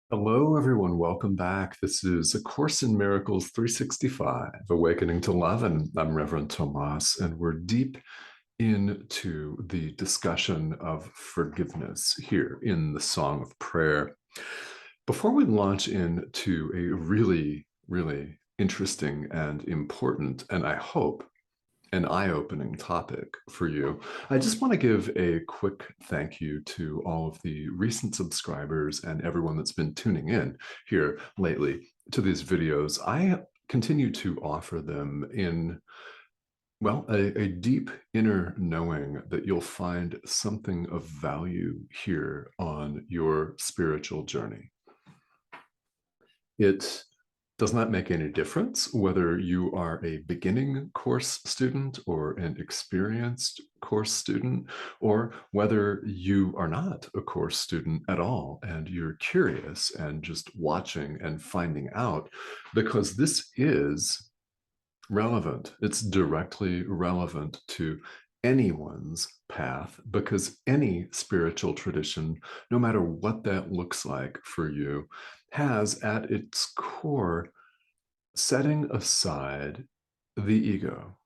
Hello, everyone. Welcome back. This is A Course in Miracles 365, Awakening to Love, and I'm Reverend Tomas, and we're deep into the discussion of forgiveness here in the Song of Prayer. Before we launch into a really interesting and important, and I hope an eye-opening topic for you, I just want to give a quick thank you to all of the recent subscribers and everyone that's been tuning in here lately to these videos. I continue to offer them in, well, a deep inner knowing that you'll find something of value here on your spiritual journey. It does not make any difference whether you are a beginning course student or an experienced course student, or whether you are not a course student at all and you're curious and just watching and finding out, because this is relevant. It's directly relevant to anyone's path, because any spiritual tradition, no matter what that looks like for you, has at its core setting aside the ego,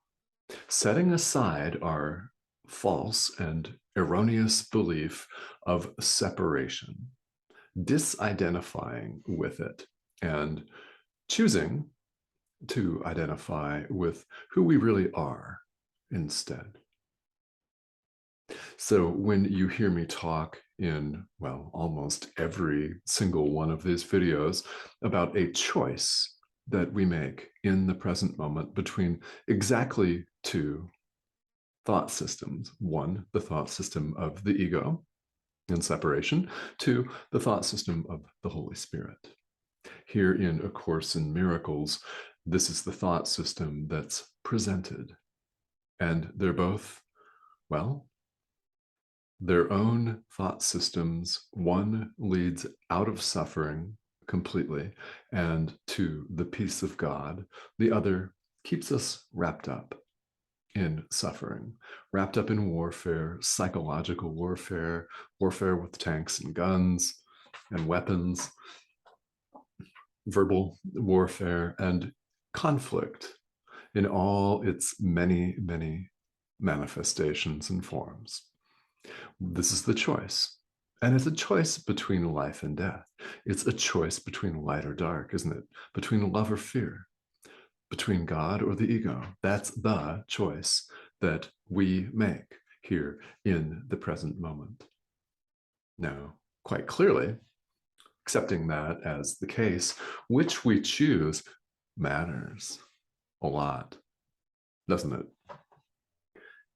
setting aside our false and erroneous belief of separation, disidentifying with it, and choosing to identify with who we really are instead. So when you hear me talk in, well, almost every single one of these videos about a choice that we make in the present moment between exactly two thought systems: one, the thought system of the ego and separation; two, the thought system of the Holy Spirit. Here in A Course in Miracles, this is the thought system that's presented. And they're both, well, their own thought systems. One leads out of suffering completely and to the peace of God. The other keeps us wrapped up in suffering, wrapped up in warfare, psychological warfare, warfare with tanks and guns and weapons, verbal warfare, and conflict in all its many manifestations and forms. This is the choice. And it's a choice between life and death. It's a choice between light or dark, isn't it? Between love or fear, between God or the ego. That's the choice that we make here in the present moment. Now, quite clearly, accepting that as the case, which we choose matters a lot, doesn't it?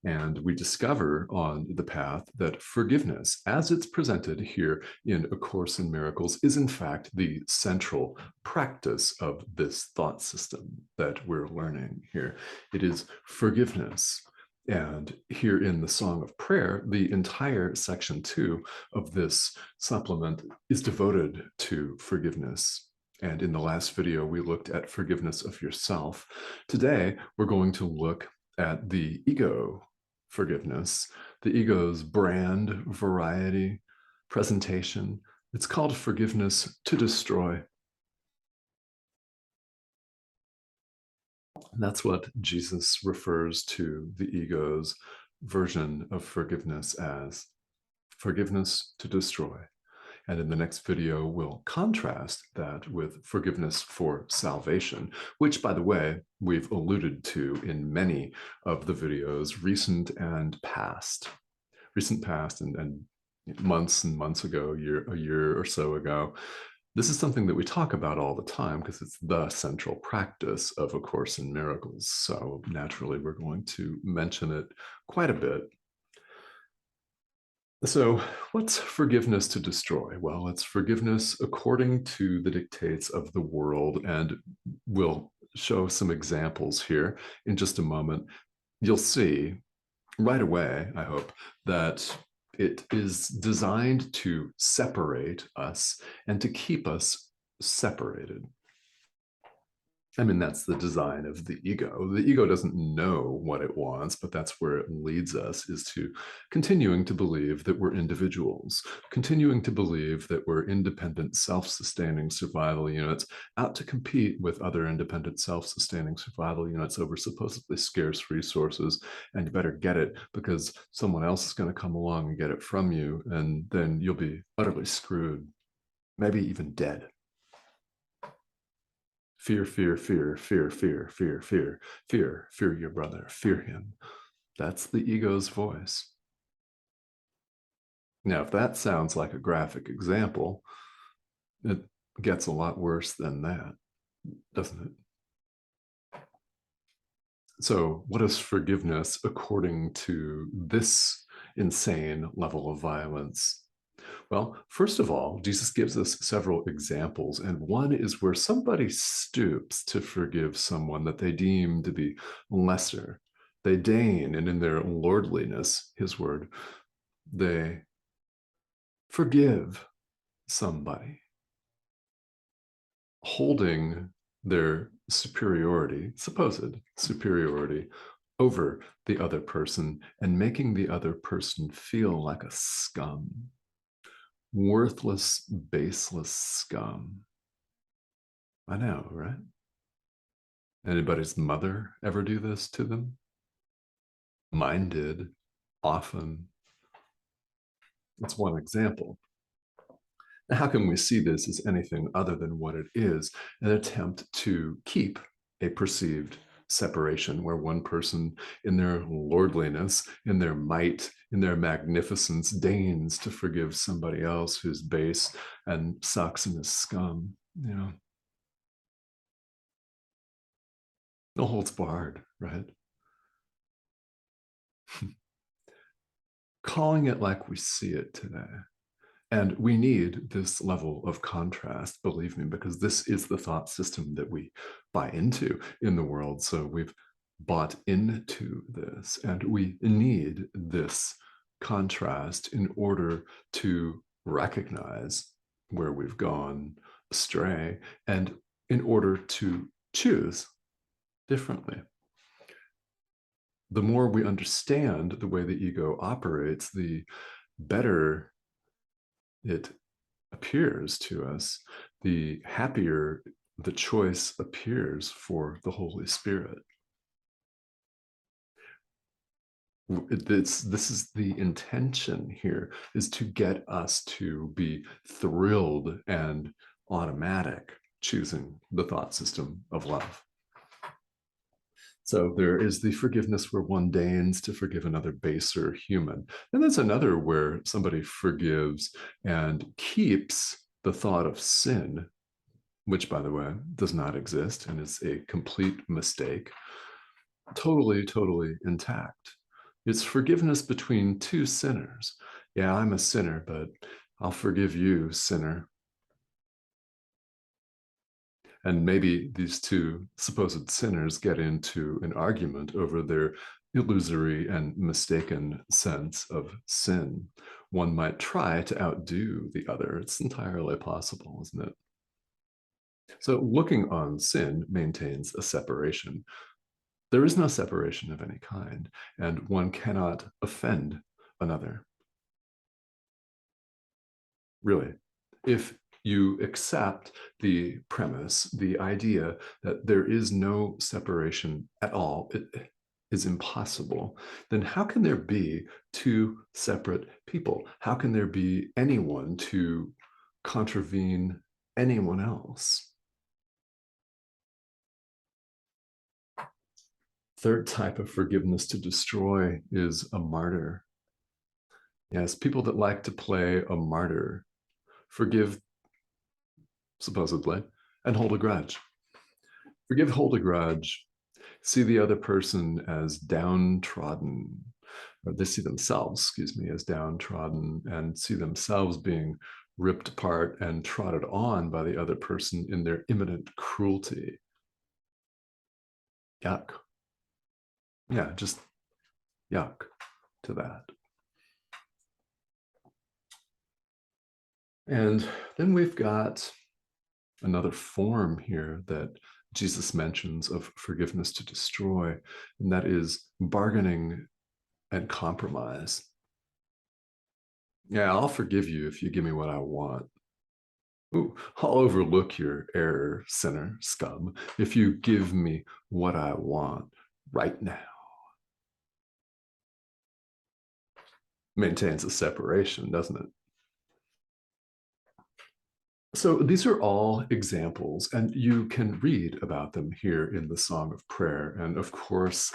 And we discover on the path that forgiveness, as it's presented here in A Course in Miracles, is in fact the central practice of this thought system that we're learning here. It is forgiveness. And here in the Song of Prayer, the entire section 2 of this supplement is devoted to forgiveness. And in the last video, we looked at forgiveness of yourself. Today, we're going to look at the ego forgiveness, the ego's brand, variety, presentation. It's called forgiveness to destroy. And that's what Jesus refers to the ego's version of forgiveness as: forgiveness to destroy. And in the next video, we'll contrast that with forgiveness for salvation, which, by the way, we've alluded to in many of the videos, recent past and months and months ago, a year or so ago. This is something that we talk about all the time because it's the central practice of A Course in Miracles. So naturally, we're going to mention it quite a bit. So what's forgiveness to destroy? Well, it's forgiveness according to the dictates of the world, and we'll show some examples here in just a moment. You'll see right away, I hope, that it is designed to separate us and to keep us separated. I mean, that's the design of the ego. The ego doesn't know what it wants, but that's where it leads us, is to continuing to believe that we're individuals, continuing to believe that we're independent, self-sustaining survival units out to compete with other independent, self-sustaining survival units over supposedly scarce resources. And you better get it because someone else is going to come along and get it from you, and then you'll be utterly screwed, maybe even dead. Fear, fear, fear, fear, fear, fear, fear, fear, fear your brother, fear him. That's the ego's voice. Now, if that sounds like a graphic example, it gets a lot worse than that, doesn't it? So, what is forgiveness according to this insane level of violence? Well, first of all, Jesus gives us several examples, and one is where somebody stoops to forgive someone that they deem to be lesser. They deign, and in their lordliness, his word, they forgive somebody, holding their superiority, supposed superiority, over the other person and making the other person feel like a scum. Worthless, baseless scum. I know, right? Anybody's mother ever do this to them? Mine did, often. That's one example. Now, how can we see this as anything other than what it is, an attempt to keep a perceived separation where one person in their lordliness, in their might, in their magnificence deigns to forgive somebody else who's base and sucks and is scum, you know? No holds barred, right? Calling it like we see it today. And we need this level of contrast, believe me, because this is the thought system that we buy into in the world. So we've bought into this, and we need this contrast in order to recognize where we've gone astray and in order to choose differently. The more we understand the way the ego operates, the better it appears to us, the happier the choice appears for the Holy Spirit. This is the intention here, is to get us to be thrilled and automatic choosing the thought system of love. So there is the forgiveness where one deigns to forgive another baser human. And there's another where somebody forgives and keeps the thought of sin, which, by the way, does not exist and is a complete mistake, totally, totally intact. It's forgiveness between two sinners. Yeah, I'm a sinner, but I'll forgive you, sinner. And maybe these two supposed sinners get into an argument over their illusory and mistaken sense of sin. One might try to outdo the other. It's entirely possible, isn't it? So looking on sin maintains a separation. There is no separation of any kind, and one cannot offend another. Really, if you accept the premise, the idea that there is no separation at all, it is impossible, then how can there be two separate people? How can there be anyone to contravene anyone else? Third type of forgiveness to destroy is a martyr. Yes, people that like to play a martyr forgive, supposedly, and hold a grudge. Forgive, hold a grudge, see the other person as downtrodden, or they see themselves, excuse me, as downtrodden, and see themselves being ripped apart and trodden on by the other person in their imminent cruelty. Yuck. Yeah, just yuck to that. And then we've got another form here that Jesus mentions of forgiveness to destroy, and that is bargaining and compromise. Yeah, I'll forgive you if you give me what I want. Ooh, I'll overlook your error, sinner, scum, if you give me what I want right now. Maintains a separation, doesn't it? So these are all examples, and you can read about them here in the Song of Prayer. And of course,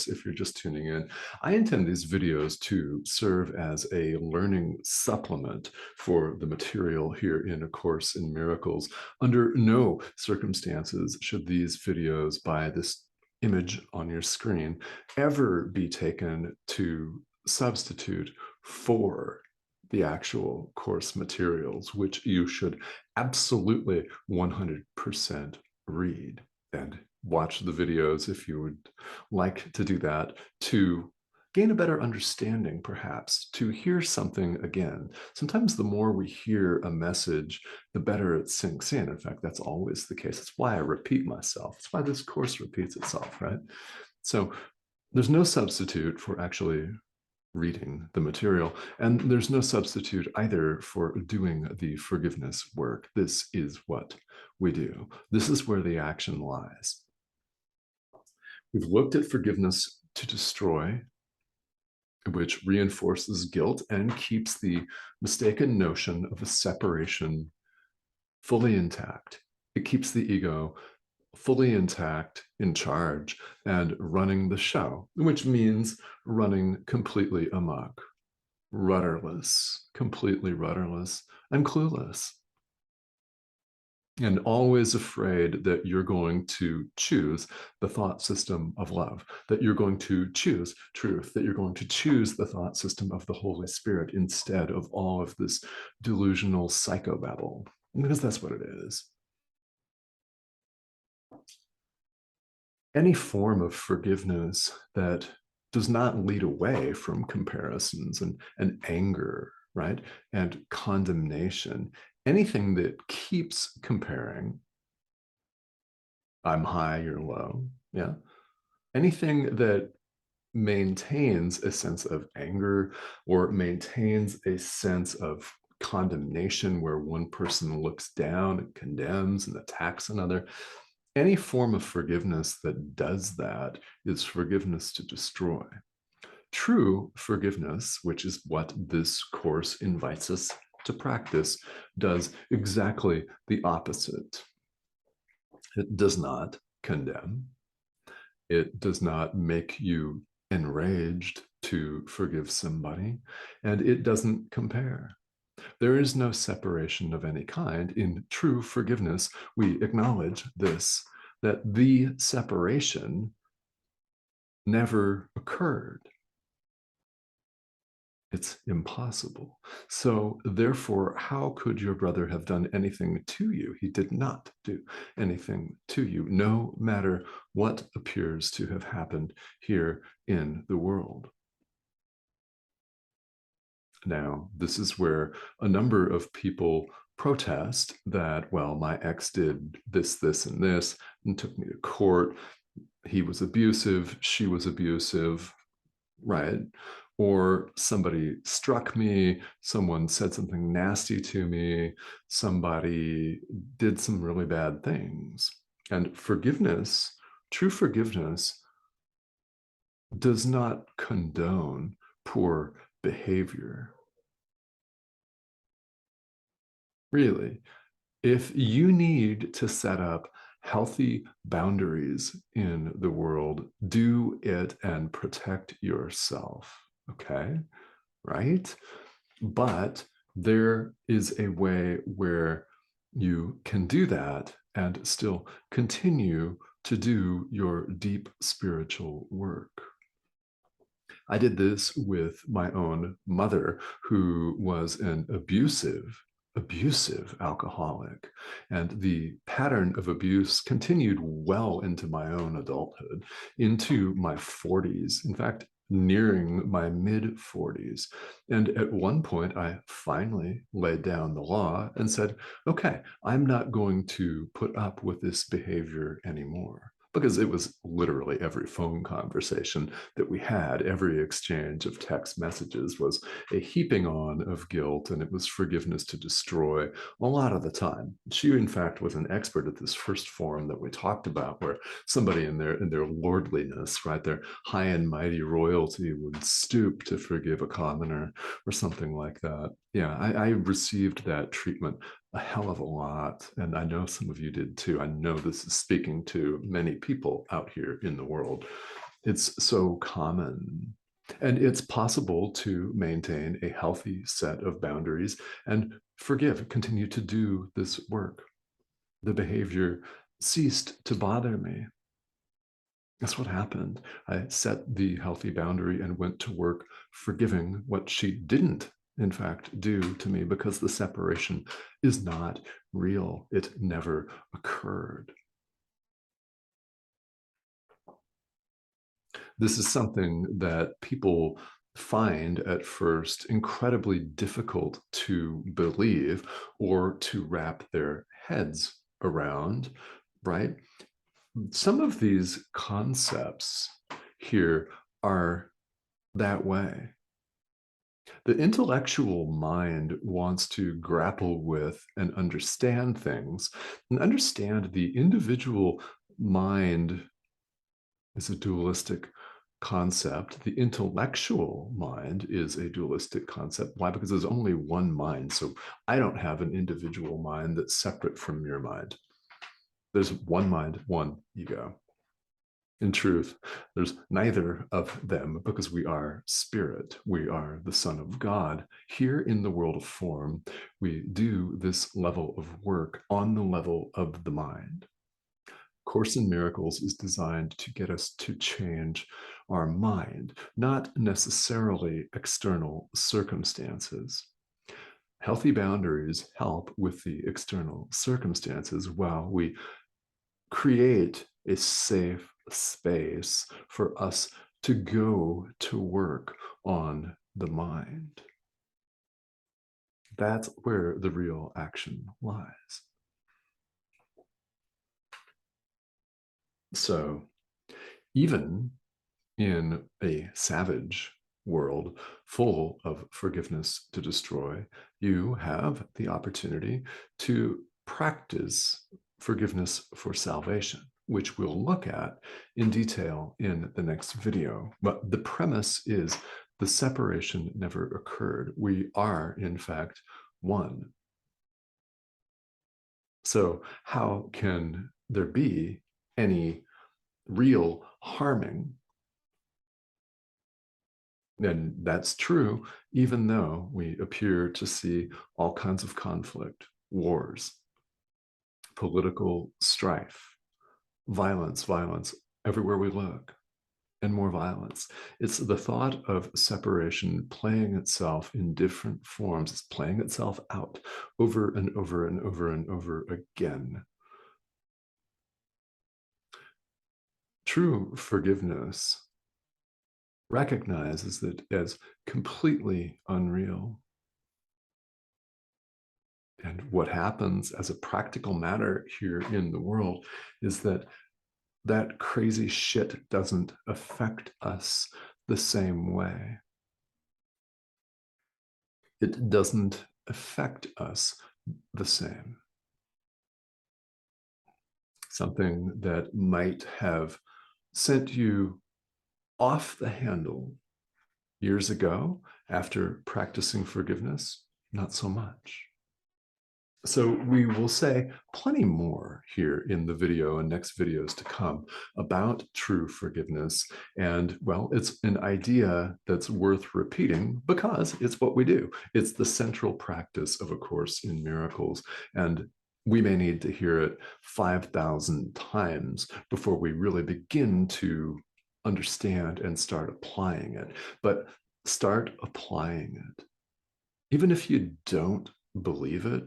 if you're just tuning in, I intend these videos to serve as a learning supplement for the material here in A Course in Miracles. Under no circumstances should these videos, by this image on your screen, ever be taken to substitute for the actual course materials, which you should absolutely 100% read and watch the videos if you would like to do that, to gain a better understanding, perhaps, to hear something again. Sometimes the more we hear a message, the better it sinks in. In fact, that's always the case. That's why I repeat myself. That's why this course repeats itself, right? So there's no substitute for actually reading the material. And there's no substitute either for doing the forgiveness work. This is what we do. This is where the action lies. We've looked at forgiveness to destroy, which reinforces guilt and keeps the mistaken notion of a separation fully intact. It keeps the ego fully intact, in charge, and running the show, which means running completely amok, rudderless, completely rudderless, and clueless. And always afraid that you're going to choose the thought system of love, that you're going to choose truth, that you're going to choose the thought system of the Holy Spirit instead of all of this delusional psychobabble, because that's what it is. Any form of forgiveness that does not lead away from comparisons and anger, right? And condemnation, anything that keeps comparing, I'm high, you're low, yeah? Anything that maintains a sense of anger or maintains a sense of condemnation where one person looks down and condemns and attacks another, any form of forgiveness that does that is forgiveness to destroy. True forgiveness, which is what this course invites us to practice, does exactly the opposite. It does not condemn. It does not make you enraged to forgive somebody, and it doesn't compare. There is no separation of any kind. In true forgiveness, we acknowledge this, that the separation never occurred. It's impossible. So therefore, how could your brother have done anything to you? He did not do anything to you, no matter what appears to have happened here in the world. Now, this is where a number of people protest that, well, my ex did this, this, and this, and took me to court. He was abusive, she was abusive, right? Or somebody struck me, someone said something nasty to me, somebody did some really bad things. And forgiveness, true forgiveness, does not condone poor behavior. Really, if you need to set up healthy boundaries in the world, do it and protect yourself, okay? Right? But there is a way where you can do that and still continue to do your deep spiritual work. I did this with my own mother, who was an abusive alcoholic. And the pattern of abuse continued well into my own adulthood, into my 40s. In fact, nearing my mid 40s. And at one point, I finally laid down the law and said, okay, I'm not going to put up with this behavior anymore. Because it was literally every phone conversation that we had, every exchange of text messages was a heaping on of guilt, and it was forgiveness to destroy a lot of the time. She, in fact, was an expert at this first forum that we talked about, where somebody in their lordliness, right, their high and mighty royalty would stoop to forgive a commoner or something like that. Yeah, I received that treatment a hell of a lot. And I know some of you did too. I know this is speaking to many people out here in the world. It's so common. And it's possible to maintain a healthy set of boundaries and forgive, continue to do this work. The behavior ceased to bother me. That's what happened. I set the healthy boundary and went to work forgiving what she didn't, in fact, do to me, because the separation is not real. It never occurred. This is something that people find at first incredibly difficult to believe or to wrap their heads around, right? Some of these concepts here are that way. The intellectual mind wants to grapple with and understand things, and understand the individual mind is a dualistic concept. The intellectual mind is a dualistic concept. Why? Because there's only one mind. So I don't have an individual mind that's separate from your mind. There's one mind, one ego. In truth, there's neither of them, because we are spirit. We are the Son of God. Here in the world of form, we do this level of work on the level of the mind. Course in Miracles is designed to get us to change our mind, not necessarily external circumstances. Healthy boundaries help with the external circumstances while we create a safe space for us to go to work on the mind. That's where the real action lies. So, even in a savage world full of forgiveness to destroy, you have the opportunity to practice forgiveness for salvation, which we'll look at in detail in the next video. But the premise is the separation never occurred. We are, in fact, one. So how can there be any real harming? And that's true, even though we appear to see all kinds of conflict, wars, political strife, violence everywhere we look, and more violence. It's the thought of separation playing itself in different forms. It's playing itself out over and over and over and over again. True forgiveness recognizes that as completely unreal. And what happens as a practical matter here in the world is that that crazy shit doesn't affect us the same way. It doesn't affect us the same. Something that might have sent you off the handle years ago after practicing forgiveness, not so much. So we will say plenty more here in the video and next videos to come about true forgiveness. And well, it's an idea that's worth repeating because it's what we do. It's the central practice of A Course in Miracles. And we may need to hear it 5,000 times before we really begin to understand and start applying it. But start applying it. Even if you don't believe it,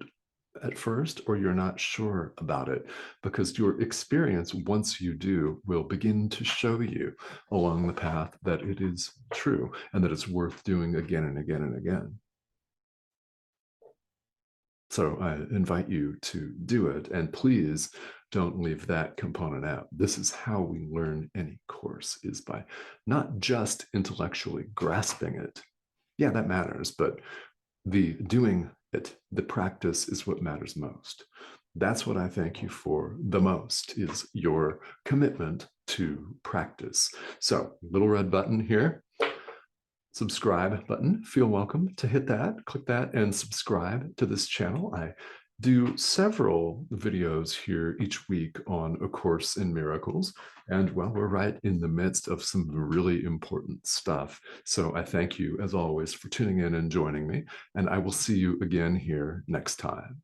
at first, or you're not sure about it, because your experience, once you do, will begin to show you along the path that it is true and that it's worth doing again and again and again. So I invite you to do it, and please don't leave that component out. This is how we learn any course, is by not just intellectually grasping it. Yeah, that matters, but the doing it, the practice is what matters most. That's what I thank you for the most, is your commitment to practice. So, little red button here, subscribe button. Feel welcome to hit that, click that, and subscribe to this channel. I do several videos here each week on A Course in Miracles. And well, we're right in the midst of some really important stuff. So I thank you, as always, for tuning in and joining me. And I will see you again here next time.